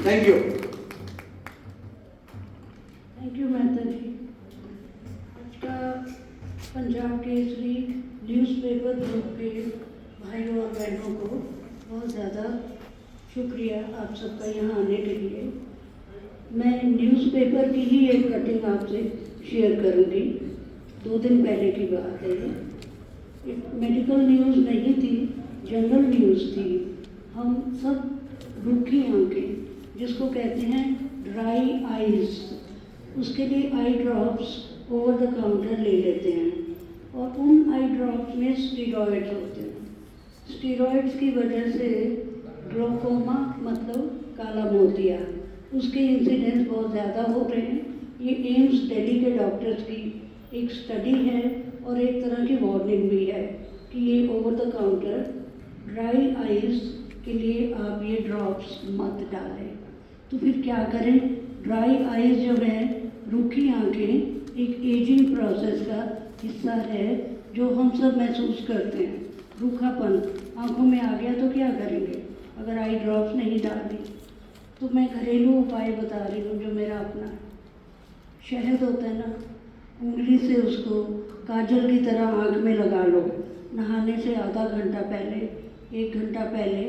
Thank you. Thank you Mehta ji. आज का Punjab Kesari newspaper group के भाइयों और बहनों को बहुत ज़्यादा शुक्रिया आप सबका यहाँ आने के लिए। मैं न्यूज़पेपर की ही एक कटिंग आपसे शेयर करूँगी। 2 दिन पहले की बात है। मेडिकल न्यूज़ नहीं थी, जनरल न्यूज़ थी। हम सब रूखी आंखें, जिसको कहते हैं ड्राई आइज़, उसके लिए eye drops over the counter ले लेते हैं और उन आई ड्रॉप्स में स्टीरॉयड्स होते हैं। स्टीरॉयड्स की वजह से ग्लोकोमा मतलब काला मोतिया, उसके इंसिडेंस बहुत ज़्यादा हो रहे हैं। ये एम्स दिल्ली के डॉक्टर्स की एक स्टडी है और एक तरह की वार्निंग भी है कि ये over the counter dry eyes के लिए आप ये ड्रॉप्स मत डालें। तो फिर क्या करें? ड्राई आइज़ जो है, रूखी आंखें, एक एजिंग प्रोसेस का हिस्सा है जो हम सब महसूस करते हैं। रूखापन आंखों में आ गया तो क्या करेंगे अगर आई ड्रॉप्स नहीं डाली? तो मैं घरेलू उपाय बता रही हूँ जो मेरा अपना है। शहद होता है ना, उंगली से उसको काजल की तरह आँख में लगा लो नहाने से आधा घंटा पहले, 1 घंटा पहले,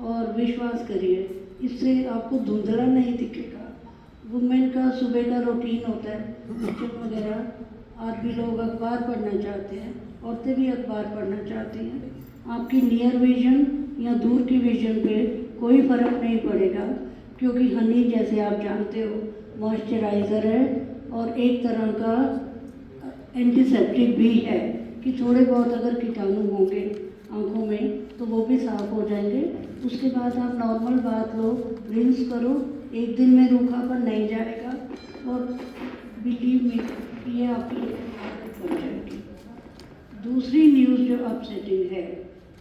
और विश्वास करिए इससे आपको धुंधला नहीं दिखेगा। वुमेन का सुबह का रूटीन होता है, किचन वगैरह। आज भी लोग अखबार पढ़ना चाहते हैं, औरतें भी अखबार पढ़ना चाहती हैं। आपकी नियर विजन या दूर की विजन पे कोई फ़र्क नहीं पड़ेगा, क्योंकि हनी जैसे आप जानते हो मॉइस्चराइज़र है और एक तरह का एंटीसेप्टिक भी है कि थोड़े बहुत अगर कीटाणु होंगे आँखों में तो वो भी साफ़ हो जाएंगे। उसके बाद आप नॉर्मल बात लो, रिंस करो, 1 दिन में रूखापन नहीं जाएगा और बिलीव मी ये आपकी आदत बन जाएगी। दूसरी न्यूज़ जो अपसेटिंग है,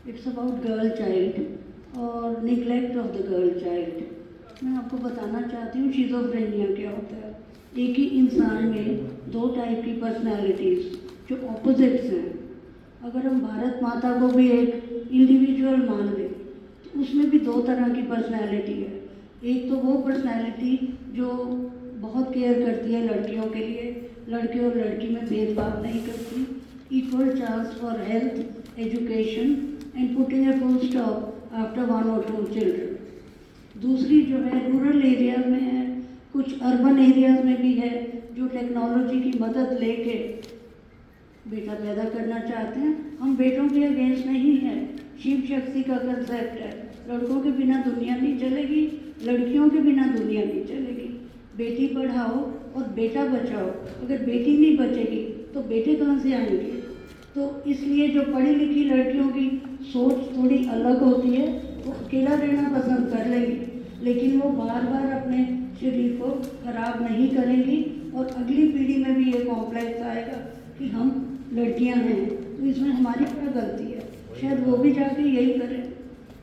इट्स अबाउट गर्ल चाइल्ड और neglect of the girl child. मैं आपको बताना चाहती हूँ शिज़ोफ्रेनिया क्या होता है। एक ही इंसान में 2 टाइप की पर्सनैलिटीज़ जो ऑपोजिट्स हैं। अगर हम भारत माता को भी एक इंडिविजुअल मान लें तो उसमें भी 2 तरह की पर्सनैलिटी है। एक तो वो पर्सनैलिटी जो बहुत केयर करती है लड़कियों के लिए, लड़के और लड़की में भेदभाव नहीं करती, equal chance for health, education and putting a full stop after 1 or 2 children. दूसरी जो है रूरल एरियाज में है, कुछ अर्बन एरियाज में भी है, जो टेक्नोलॉजी की मदद लेके बेटा पैदा करना चाहते हैं। हम बेटों के अगेंस्ट नहीं है, शिव शक्ति का कंसेप्ट है। लड़कों के बिना दुनिया नहीं चलेगी, लड़कियों के बिना दुनिया नहीं चलेगी। बेटी पढ़ाओ और बेटा बचाओ। अगर बेटी नहीं बचेगी तो बेटे कहाँ से आएंगे? तो इसलिए जो पढ़ी लिखी लड़कियों की सोच थोड़ी अलग होती है, वो अकेला रहना पसंद कर लेंगी, लेकिन वो बार बार अपने शरीर को खराब नहीं करेंगी और अगली पीढ़ी में भी ये कॉम्प्लेक्स आएगा कि हम लड़कियां हैं तो इसमें हमारी क्या गलती है। शायद वो भी जाके यही करें,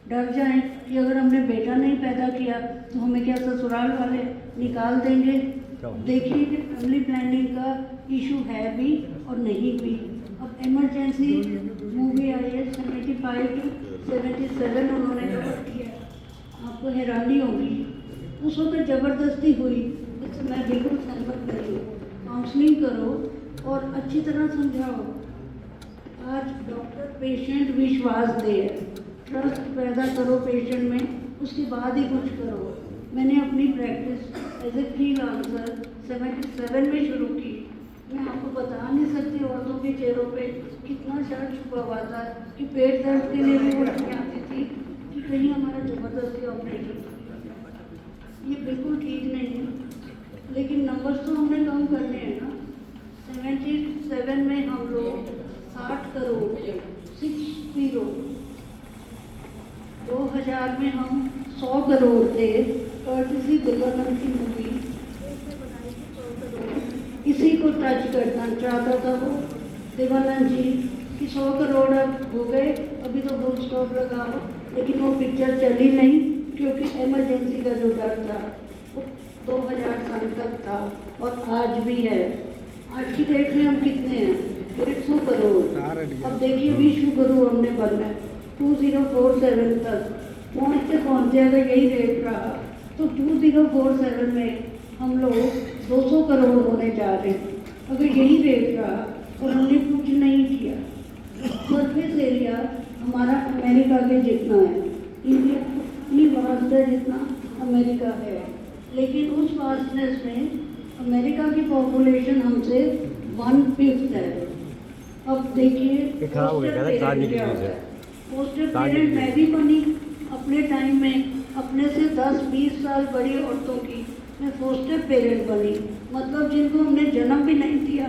डर जाएं कि अगर हमने बेटा नहीं पैदा किया तो हमें क्या ससुराल वाले निकाल देंगे। देखिए कि फैमिली प्लानिंग का इशू है भी और नहीं भी। अब इमरजेंसी मूवी आई है 75 to 77 उन्होंने कवर किया, आपको हैरानी होगी। उस वक्त ज़बरदस्ती हुई, जिससे मैं बिल्कुल सहमत नहीं हूँ। काउंसलिंग करो और अच्छी तरह समझाओ। आज डॉक्टर पेशेंट विश्वास दे, ट्रस्ट पैदा करो पेशेंट में, उसके बाद ही कुछ करो। मैंने अपनी प्रैक्टिस एज ए फ्रीलांसर 77 में शुरू की। मैं आपको बता नहीं सकती औरतों के चेहरों पे कितना शर्ट छुपा हुआ था कि पेट दर्द के लिए भी उल्टी आती थी कि कहीं हमारा ज़बरदस्ती ऑपरेशन। ये बिल्कुल ठीक नहीं है, लेकिन नंबर्स तो हमने कम करने हैं ना। 77 में हम लोग 60 करोड़ थे, 60। 2000 में हम 100 करोड़ थे। कर्टसी देवानंद की मूवी इसी को टच करना चाहता था वो देवानंद जी कि 100 करोड़ अब हो गए, अभी तो फुल स्टॉप लगाओ, लेकिन वो पिक्चर चली नहीं क्योंकि इमरजेंसी का जो डर था वो 2000 साल तक था और आज भी है। आज की डेट में हम कितने हैं? 150 करोड़। अब देखिए विश्व गुरु हमने बनना है 2047 तक पहुँचते पहुँचते अगर यही रेट रहा तो 2047 में हम लोग 200 करोड़ होने जा रहे हैं। अगर यही रेट रहा और हमने कुछ नहीं किया, सरफेस एरिया हमारा अमेरिका के जितना है, इंडिया उतनी वास्ट है जितना अमेरिका है, लेकिन उस वास्टनेस में अमेरिका की पॉपुलेशन हमसे 1/5 है। अब देखिए खराब हो गया था, तार निकली है। पोस्टर पेरेंट मैं भी बनी अपने टाइम में, अपने से 10-20 साल बड़ी औरतों की मैं फोस्टर पेरेंट बनी, मतलब जिनको हमने जन्म भी नहीं दिया